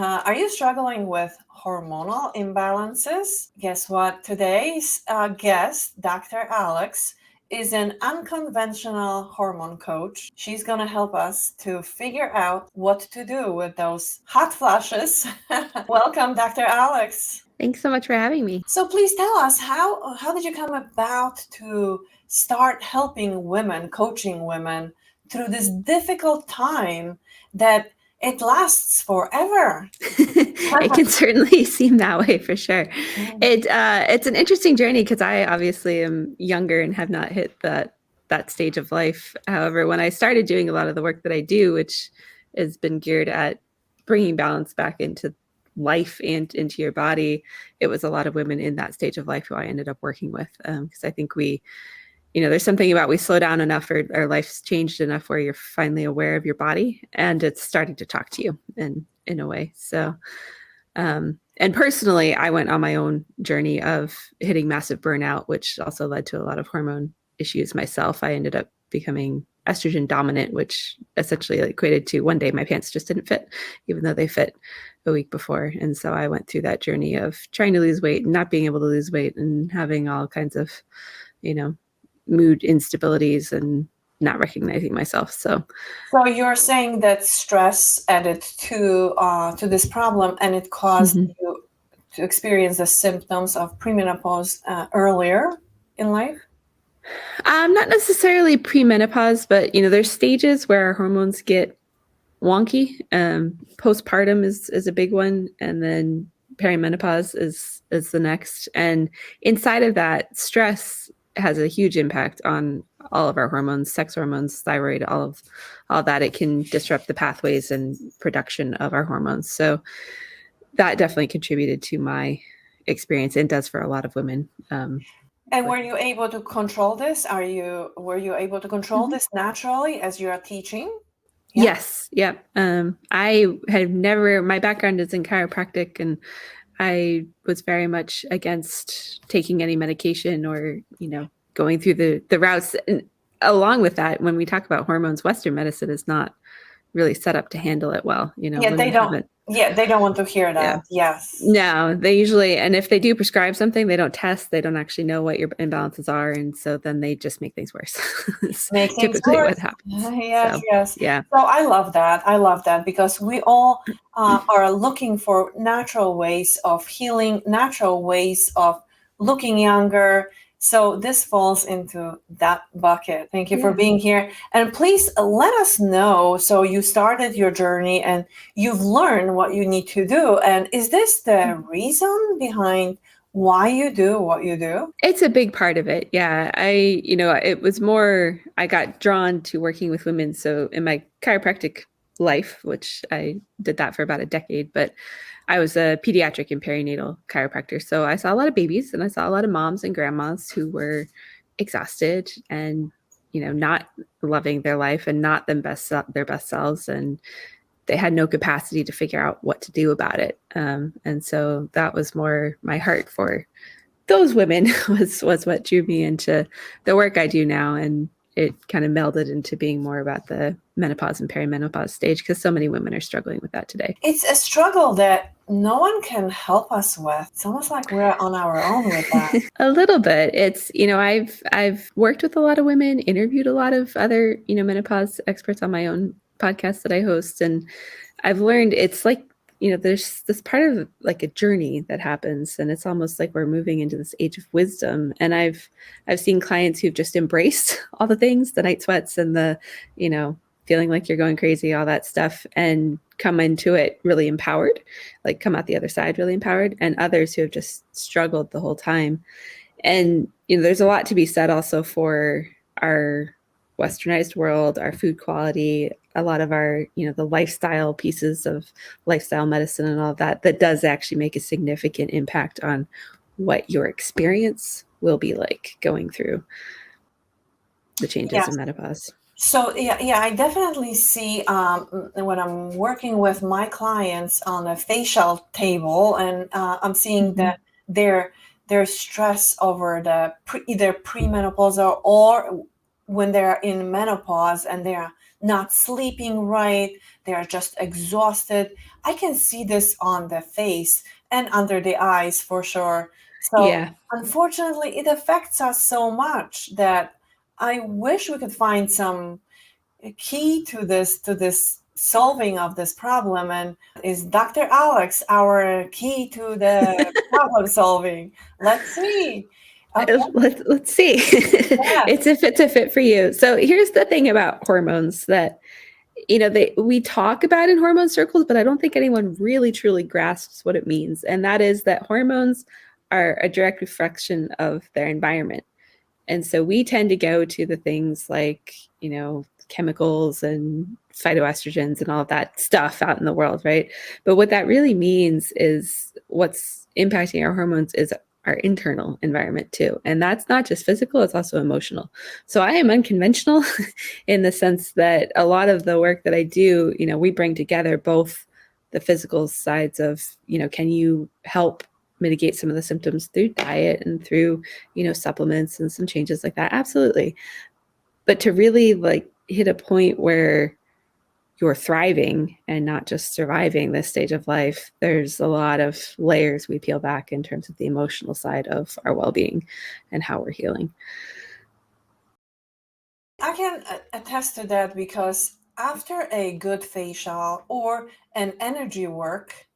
Are you struggling with hormonal imbalances? Guess what? Today's guest, Dr. Alex, is an unconventional hormone coach. She's going to help us to figure out what to do with those hot flashes. Welcome, Dr. Alex. Thanks so much for having me. So please tell us, how did you come about to start helping women, coaching women through this difficult time that it lasts forever? It can certainly seem that way for sure. It's an interesting journey because I obviously am younger and have not hit that stage of life. However, when I started doing a lot of the work that I do, which has been geared at bringing balance back into life and into your body, it was a lot of women in that stage of life who I ended up working with, because I think there's something about we slow down enough or our life's changed enough where you're finally aware of your body and it's starting to talk to you in a way. So, and personally, I went on my own journey of hitting massive burnout, which also led to a lot of hormone issues myself. I ended up becoming estrogen dominant, which essentially equated to one day my pants just didn't fit, even though they fit a week before. And so I went through that journey of trying to lose weight and not being able to lose weight and having all kinds of, mood instabilities and not recognizing myself. So you're saying that stress added to this problem, and it caused you to experience the symptoms of premenopause earlier in life? Not necessarily premenopause, but there's stages where our hormones get wonky. Postpartum is a big one, and then perimenopause is the next. And inside of that, stress has a huge impact on all of our hormones, sex hormones, thyroid, all that. It can disrupt the pathways and production of our hormones. So that definitely contributed to my experience and does for a lot of women. And were you able to control this? Were you able to control this naturally as you are teaching? Yeah. Yes. Yeah. I had never, my background is in chiropractic, and I was very much against taking any medication or, going through the routes. And along with that, when we talk about hormones, Western medicine is not really set up to handle it well. Yeah, they don't. Yeah, they don't want to hear that. Yeah. Yes. No, they usually, and if they do prescribe something, they don't test. They don't actually know what your imbalances are, and so then they just make things worse. Make things typically worse. What happens. Yes, so, yes. Yeah. So I love that because we all are looking for natural ways of healing, natural ways of looking younger. So this falls into that bucket. Thank you for being here. And please let us know. So you started your journey and you've learned what you need to do. And is this the reason behind why you do what you do? It's a big part of it. Yeah. It was more, I got drawn to working with women. So in my chiropractic life, which I did that for about a decade, but I was a pediatric and perinatal chiropractor. So I saw a lot of babies and I saw a lot of moms and grandmas who were exhausted and, not loving their life and not their best selves. And they had no capacity to figure out what to do about it. And so that was more my heart for those women was what drew me into the work I do now. And it kind of melded into being more about the menopause and perimenopause stage because so many women are struggling with that today. It's a struggle that no one can help us with. It's almost like we're on our own with that. A little bit. It's, I've worked with a lot of women, interviewed a lot of other, menopause experts on my own podcast that I host. And I've learned it's like, there's this part of like a journey that happens, and it's almost like we're moving into this age of wisdom. And I've seen clients who've just embraced all the things, the night sweats and the, feeling like you're going crazy, all that stuff, and come into it really empowered, like come out the other side really empowered, and others who have just struggled the whole time. And, there's a lot to be said also for our westernized world, our food quality, a lot of our, the lifestyle pieces of lifestyle medicine and all that does actually make a significant impact on what your experience will be like going through the changes in menopause. So I definitely see when I'm working with my clients on a facial table, and I'm seeing that their stress over either premenopausal or when they're in menopause and they're not sleeping right, they're just exhausted. I can see this on the face and under the eyes for sure. So Yeah. unfortunately, it affects us so much that I wish we could find some key to this solving of this problem. And is Dr. Alex our key to the problem solving? Let's see. Okay. Let's see. Yes. It's if it's a fit for you. So here's the thing about hormones that we talk about in hormone circles, but I don't think anyone really truly grasps what it means. And that is that hormones are a direct reflection of their environment. And so we tend to go to the things like, chemicals and phytoestrogens and all of that stuff out in the world, right? But what that really means is what's impacting our hormones is our internal environment too. And that's not just physical, it's also emotional. So I am unconventional in the sense that a lot of the work that I do, we bring together both the physical sides of, can you help mitigate some of the symptoms through diet and through, supplements and some changes like that? Absolutely. But to really hit a point where you're thriving and not just surviving this stage of life, there's a lot of layers we peel back in terms of the emotional side of our well-being and how we're healing. I can attest to that because after a good facial or an energy work,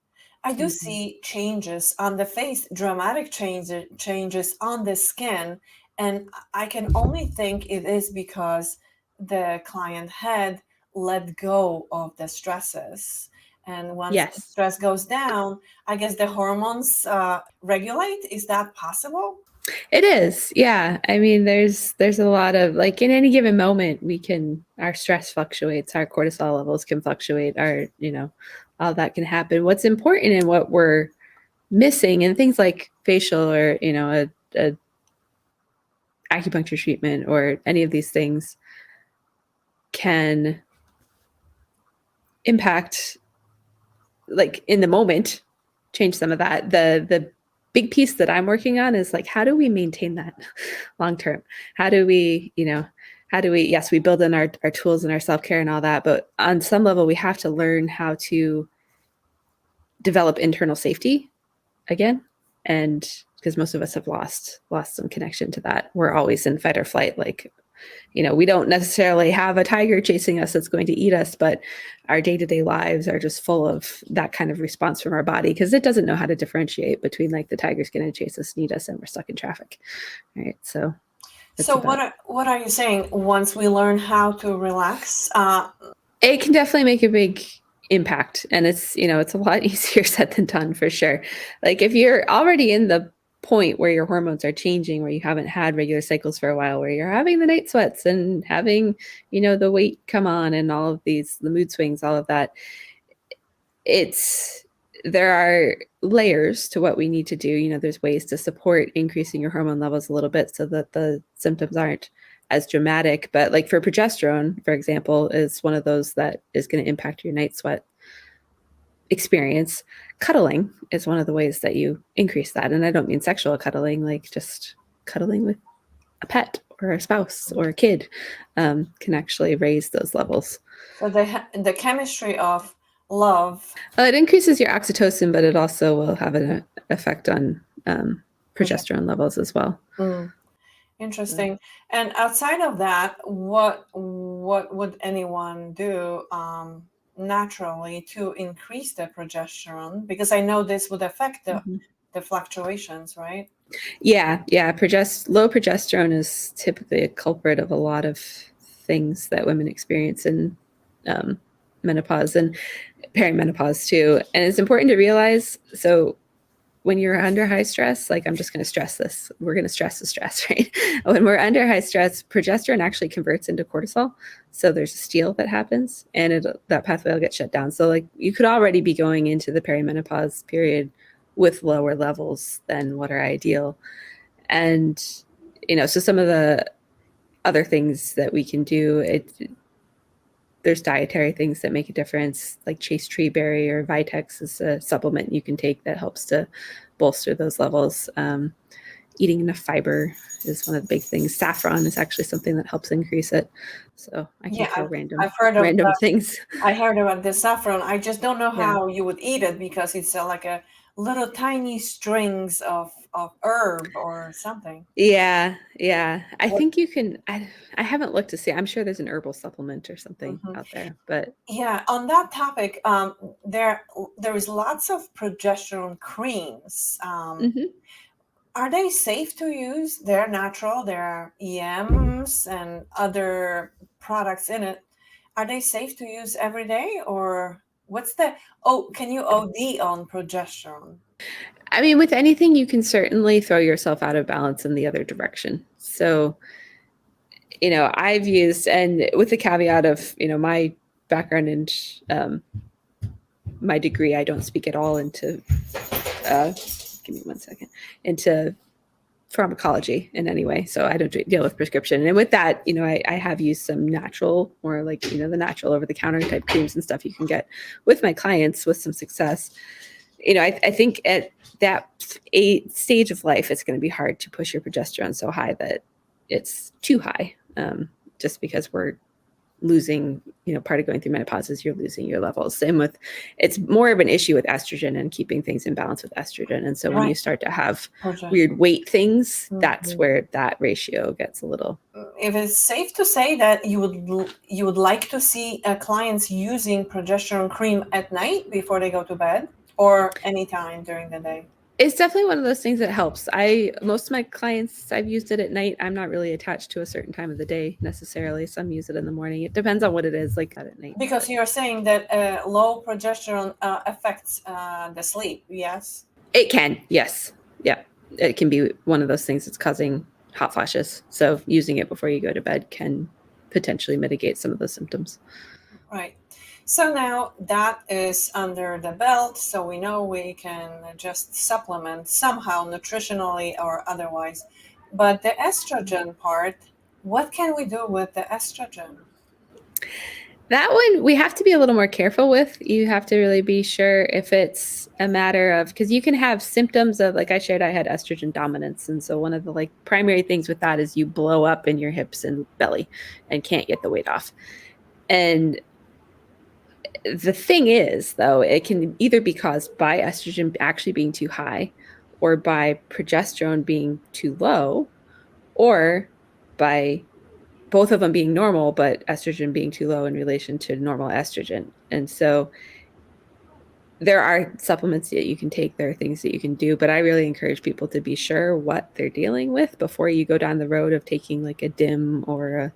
I do see changes on the face, dramatic changes on the skin. And I can only think it is because the client had let go of the stresses. And once the Yes. stress goes down, I guess the hormones regulate. Is that possible? It is. Yeah. I mean, there's a lot of in any given moment our stress fluctuates, our cortisol levels can fluctuate, all that can happen. What's important and what we're missing and things like facial or, a acupuncture treatment or any of these things can impact in the moment, change some of that. The big piece that I'm working on is how do we maintain that long term? How do we, yes, we build in our tools and our self-care and all that, but on some level we have to learn how to develop internal safety again. And because most of us have lost some connection to that. We're always in fight or flight. We don't necessarily have a tiger chasing us that's going to eat us, but our day-to-day lives are just full of that kind of response from our body because it doesn't know how to differentiate between the tiger's going to chase us and eat us and we're stuck in traffic. Right. So what are you saying? Once we learn how to relax, it can definitely make a big impact, and it's a lot easier said than done for sure. If you're already in the point where your hormones are changing, where you haven't had regular cycles for a while, where you're having the night sweats and having the weight come on and all of the mood swings, all of that, there are layers to what we need to do. There's ways to support increasing your hormone levels a little bit so that the symptoms aren't as dramatic. But for progesterone, for example, is one of those that is going to impact your night sweat experience. Cuddling is one of the ways that you increase that. And I don't mean sexual cuddling, just cuddling with a pet or a spouse or a kid can actually raise those levels. so the chemistry of love. It increases your oxytocin, but it also will have an effect on progesterone levels as well. Interesting. And outside of that, what would anyone do naturally to increase the progesterone? Because I know this would affect the fluctuations, right? Yeah. Low progesterone is typically a culprit of a lot of things that women experience in menopause and perimenopause too. And it's important to realize, so when you're under high stress, I'm just going to stress this. We're going to stress the stress, right? When we're under high stress, progesterone actually converts into cortisol. So there's a steal that happens and that pathway will get shut down. So you could already be going into the perimenopause period with lower levels than what are ideal. And, so some of the other things that we can do, there's dietary things that make a difference, like chaste tree berry or Vitex is a supplement you can take that helps to bolster those levels. eating enough fiber is one of the big things. Saffron is actually something that helps increase it. So I can throw I've heard of random that. things. I heard about the saffron. I just don't know Yeah. how you would eat it because it's like a little tiny strings of herb or something. Yeah, yeah. I What? think you can. I haven't looked to see. I'm sure there's an herbal supplement or something Mhm. out there, but Yeah, on that topic, there is lots of progesterone creams. mhm. Are they safe to use? They're natural. There are EMs and other products in it. Are they safe to use every day, or what's the? Oh, can you OD on progesterone? I mean, with anything, you can certainly throw yourself out of balance in the other direction. So, I've used, and with the caveat of, my background and my degree, I don't speak at all into, give me 1 second, into pharmacology in any way. So I don't deal with prescription. And with that, I have used some natural or like, the natural over the counter type creams and stuff you can get with my clients with some success. I think at that stage of life, it's going to be hard to push your progesterone so high that it's too high, just because we're losing, part of going through menopause is you're losing your levels. Same with, it's more of an issue with estrogen and keeping things in balance with estrogen. And so when you start to have weird weight things, that's where that ratio gets a little. If it's safe to say that you would like to see clients using progesterone cream at night before they go to bed or anytime during the day? It's definitely one of those things that helps. Most of my clients, I've used it at night. I'm not really attached to a certain time of the day necessarily. Some use it in the morning. It depends on what it is, like at night. Because you're saying that low progesterone affects the sleep, yes? It can, yes. Yeah. It can be one of those things that's causing hot flashes. So using it before you go to bed can potentially mitigate some of those symptoms. Right. So now that is under the belt, so we know we can just supplement somehow nutritionally or otherwise. But the estrogen part, what can we do with the estrogen? That one we have to be a little more careful with. You have to really be sure if it's a matter of, because you can have symptoms of, like I shared, I had estrogen dominance. And so one of the primary things with that is you blow up in your hips and belly and can't get the weight off. And the thing is, though, it can either be caused by estrogen actually being too high or by progesterone being too low or by both of them being normal, but estrogen being too low in relation to normal estrogen. And so there are supplements that you can take. There are things that you can do, but I really encourage people to be sure what they're dealing with before you go down the road of taking like a DIM or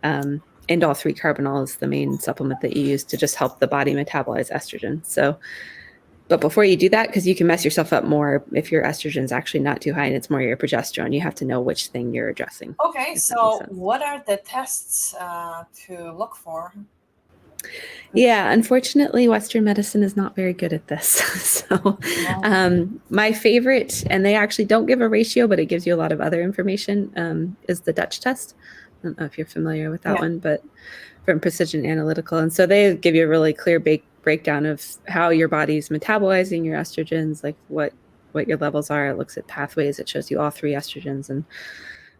indole 3-carbinol is the main supplement that you use to just help the body metabolize estrogen. So, but before you do that, because you can mess yourself up more if your estrogen is actually not too high and it's more your progesterone, you have to know which thing you're addressing. Okay, so what are the tests to look for? Yeah, unfortunately, Western medicine is not very good at this. So, my favorite, and they actually don't give a ratio, but it gives you a lot of other information, is the Dutch test. I don't know if you're familiar with that one, but from Precision Analytical. And so they give you a really clear breakdown of how your body's metabolizing your estrogens, like what your levels are. It looks at pathways. It shows you all 3 estrogens and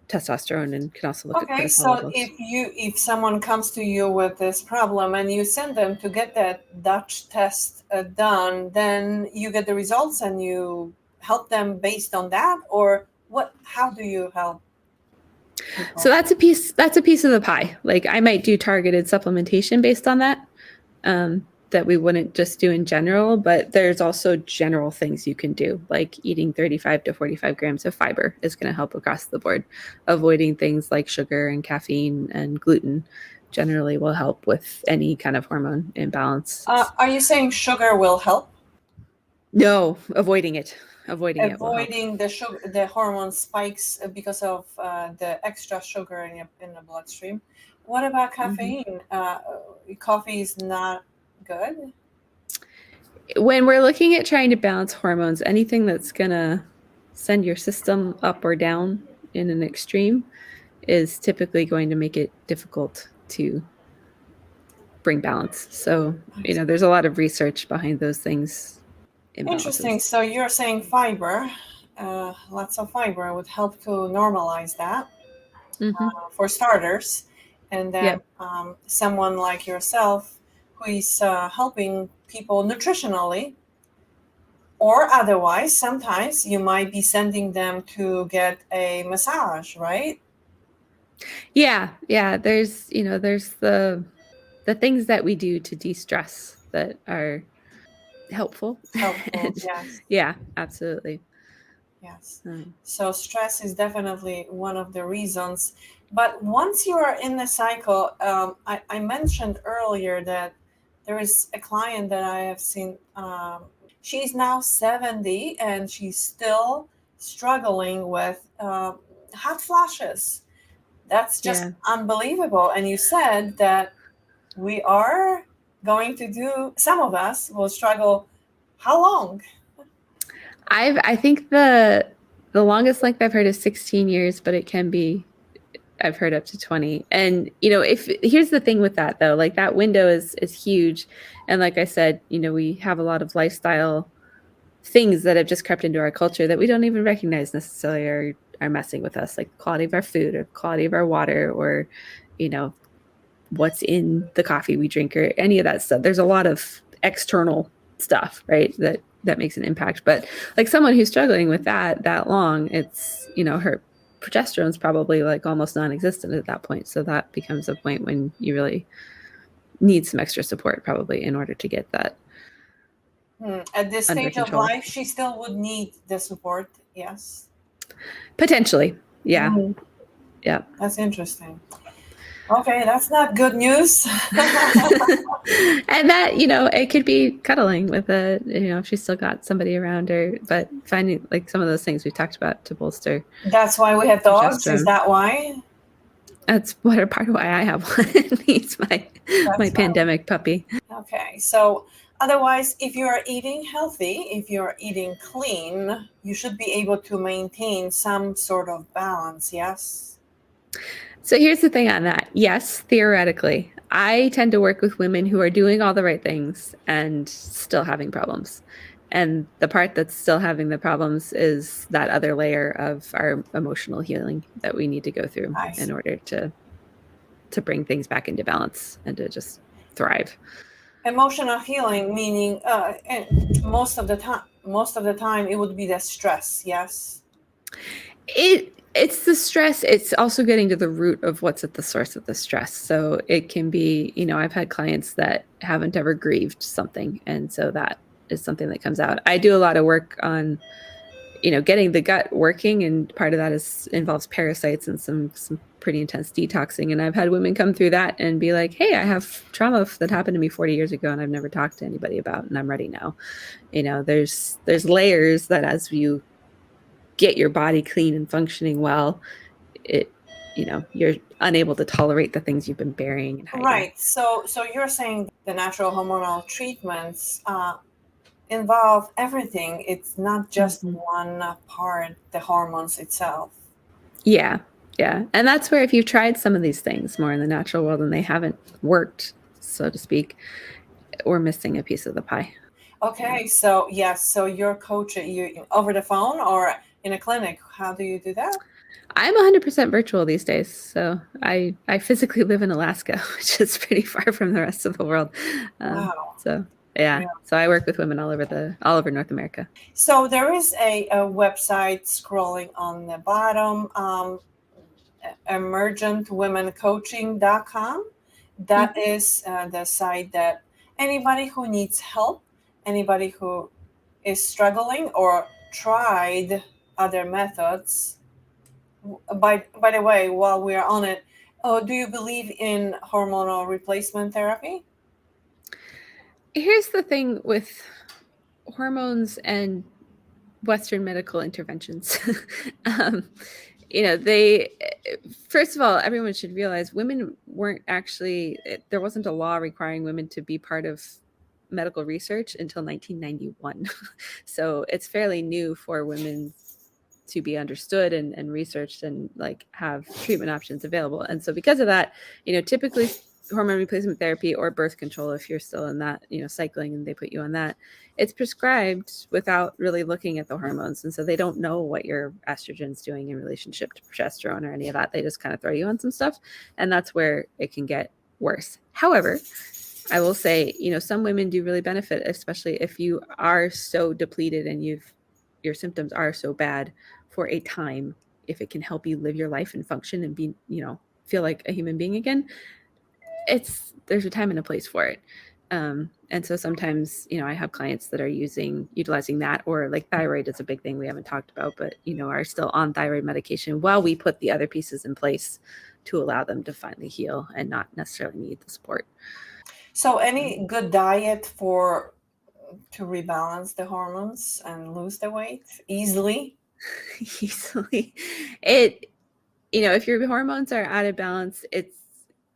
testosterone, and can also look at cortisol levels. So if someone comes to you with this problem and you send them to get that Dutch test done, then you get the results and you help them based on that, or what? How do you help people? So that's a piece of the pie. Like I might do targeted supplementation based on that. That we wouldn't just do in general, but there's also general things you can do, like eating 35 to 45 grams of fiber is going to help across the board. Avoiding things like sugar and caffeine and gluten generally will help with any kind of hormone imbalance. Are you saying sugar will help? No, avoiding it. Avoiding the sugar, the hormone spikes because of the extra sugar in the bloodstream. What about caffeine? Coffee is not good. When we're looking at trying to balance hormones, anything that's going to send your system up or down in an extreme is typically going to make it difficult to bring balance. So, there's a lot of research behind those things. Interesting. So you're saying fiber lots of fiber would help to normalize that Mm-hmm. for starters. And then Yep. someone like yourself who is helping people nutritionally or otherwise, sometimes you might be sending them to get a massage, right? Yeah. Yeah. There's the things that we do to de-stress that are helpful. Helpful, And yes. yeah, absolutely. Yes. Um, So stress is definitely one of the reasons. But once you are in the cycle, I mentioned earlier that there is a client that I have seen. She's now 70 and she's still struggling with hot flashes. That's just yeah. unbelievable. And you said that we are going to do, some of us will struggle. How long? I think the longest length I've heard is 16 years, but it can be I've heard up to 20. And if here's the thing with that though, like that window is huge. And like I said, we have a lot of lifestyle things that have just crept into our culture that we don't even recognize necessarily are messing with us, like the quality of our food or quality of our water or, you know, what's in the coffee we drink or any of that stuff. There's a lot of external stuff, right? That makes an impact. But like someone who's struggling with that long, it's, her progesterone's probably like almost non-existent at that point. So that becomes a point when you really need some extra support probably in order to get that At this under stage of control. life, she still would need the support. Yes. Potentially. Yeah. Mhm. Yeah. That's interesting. Okay, that's not good news. And that, it could be cuddling with if she's still got somebody around her, but finding like some of those things we talked about to bolster That's why we have dogs. Is progesterone. that why? That's what a part of why I have one. He's my That's right. pandemic puppy. Okay, so otherwise, if you are eating healthy, if you're eating clean, you should be able to maintain some sort of balance. Yes. So here's the thing on that. Yes, theoretically, I tend to work with women who are doing all the right things and still having problems. And the part that's still having the problems is that other layer of our emotional healing that we need to go through I in see. order to bring things back into balance and to just thrive. Emotional healing, meaning, and most of the time, it would be the stress. Yes. It's the stress. It's also getting to the root of what's at the source of the stress. So it can be, I've had clients that haven't ever grieved something, and so that is something that comes out. I do a lot of work on, getting the gut working, and part of that involves parasites and some pretty intense detoxing. And I've had women come through that and be like, "Hey, I have trauma that happened to me 40 years ago, and I've never talked to anybody about, and I'm ready now." There's layers that as you get your body clean and functioning well, you're unable to tolerate the things you've been burying and hiding. Right. So you're saying the natural hormonal treatments involve everything. It's not just Mm-hmm. one part, the hormones itself. Yeah. Yeah. And that's where if you've tried some of these things more in the natural world and they haven't worked, so to speak, we're missing a piece of the pie. Okay, so yes, so you're coaching you over the phone or in a clinic. How do you do that? I'm 100% virtual these days. So I physically live in Alaska, which is pretty far from the rest of the world. Wow. So yeah. Yeah. So I work with women all over North America. So there is a website scrolling on the bottom, emergentwomencoaching.com. That Mm-hmm. is the site that anybody who needs help, anybody who is struggling or tried other methods. By the way, while we are on it, oh, do you believe in hormonal replacement therapy? Here's the thing with hormones and Western medical interventions. um, they, first of all, everyone should realize women weren't actually, there wasn't a law requiring women to be part of medical research until 1991. So it's fairly new for women to be understood and researched and like have treatment options available. And so because of that, typically hormone replacement therapy or birth control, if you're still in that, cycling and they put you on that, it's prescribed without really looking at the hormones. And so they don't know what your estrogen's doing in relationship to progesterone or any of that. They just kind of throw you on some stuff. And that's where it can get worse. However, I will say, some women do really benefit, especially if you are so depleted and your symptoms are so bad for a time. If it can help you live your life and function and be, feel like a human being again, there's a time and a place for it. And so sometimes, I have clients that are utilizing that, or like thyroid is a big thing we haven't talked about, but, are still on thyroid medication while we put the other pieces in place to allow them to finally heal and not necessarily need the support. So any good diet to rebalance the hormones and lose the weight easily? Easily. If your hormones are out of balance, it's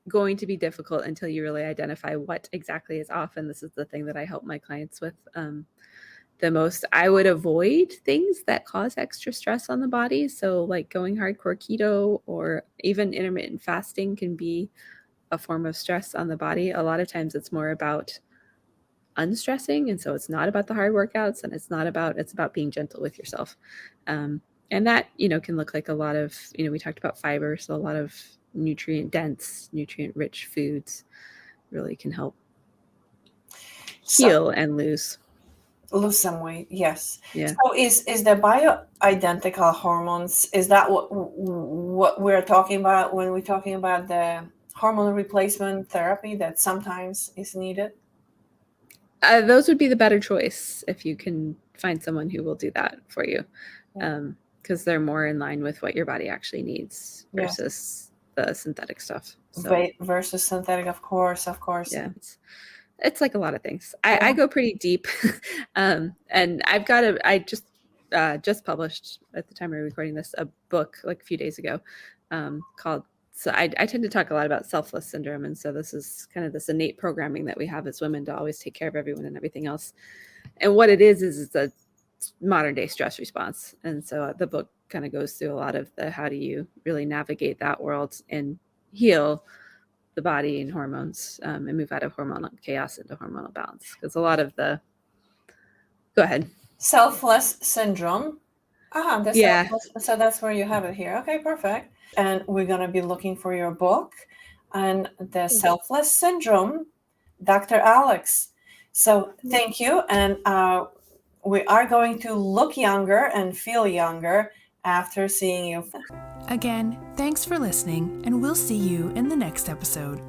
going to be difficult until you really identify what exactly is off. And this is the thing that I help my clients with the most. I would avoid things that cause extra stress on the body. So like going hardcore keto or even intermittent fasting can be a form of stress on the body. A lot of times it's more about unstressing. And so it's not about the hard workouts, and it's about being gentle with yourself. And that, can look like a lot of, we talked about fiber. So a lot of nutrient-dense, nutrient-rich foods really can help heal and lose some weight. Yes. Yeah. So is the bioidentical hormones, is that what we're talking about when we're talking about the hormone replacement therapy that sometimes is needed? Those would be the better choice if you can find someone who will do that for you. Because they're more in line with what your body actually needs versus the synthetic stuff. So. Versus synthetic, of course. Yeah, it's like a lot of things. I go pretty deep, and I just published, at the time we're recording this, a book like a few days ago called. So I tend to talk a lot about selfless syndrome, and so this is kind of this innate programming that we have as women to always take care of everyone and everything else. And what it is it's a modern day stress response. And so the book kind of goes through a lot of the how do you really navigate that world and heal the body and hormones and move out of hormonal chaos into hormonal balance. Because a lot of go ahead. Selfless syndrome. Yeah. So that's where you have it here. Okay, perfect. And we're going to be looking for your book and the selfless syndrome, Dr. Alex. So thank you. And we are going to look younger and feel younger after seeing you. Again, thanks for listening, and we'll see you in the next episode.